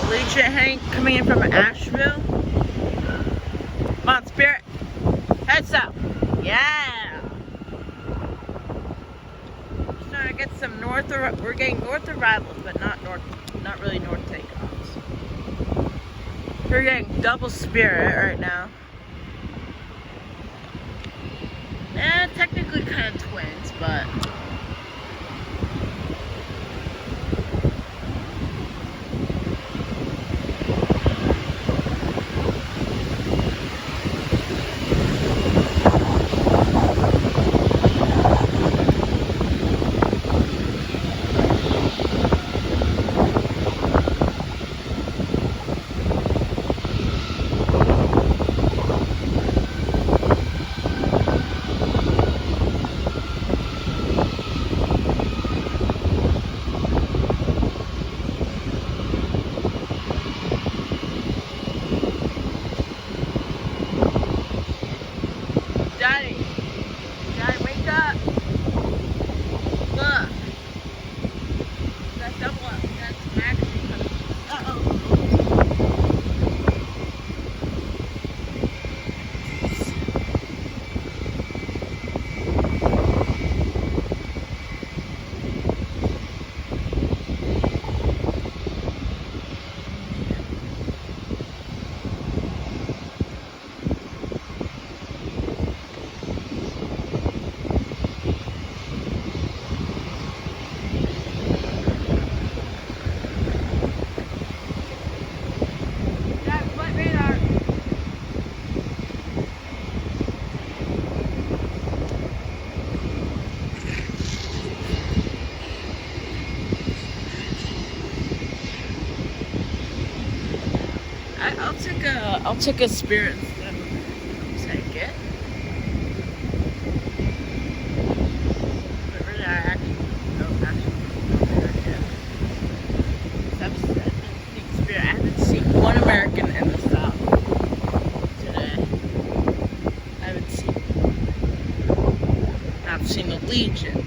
Legion Hank coming in from Asheville. Come on, Spirit. Head south. Yeah. Starting to get some north. We're getting north arrivals, but not really north takeoffs. We're getting double Spirit right now. Technically kind of twins, but. Daddy, wake up. Look. That's double up. That's actually coming. Uh-oh. I'll take a Spirit instead. I'll take it. But really, I haven't seen one American in the South today. I haven't seen the Legion.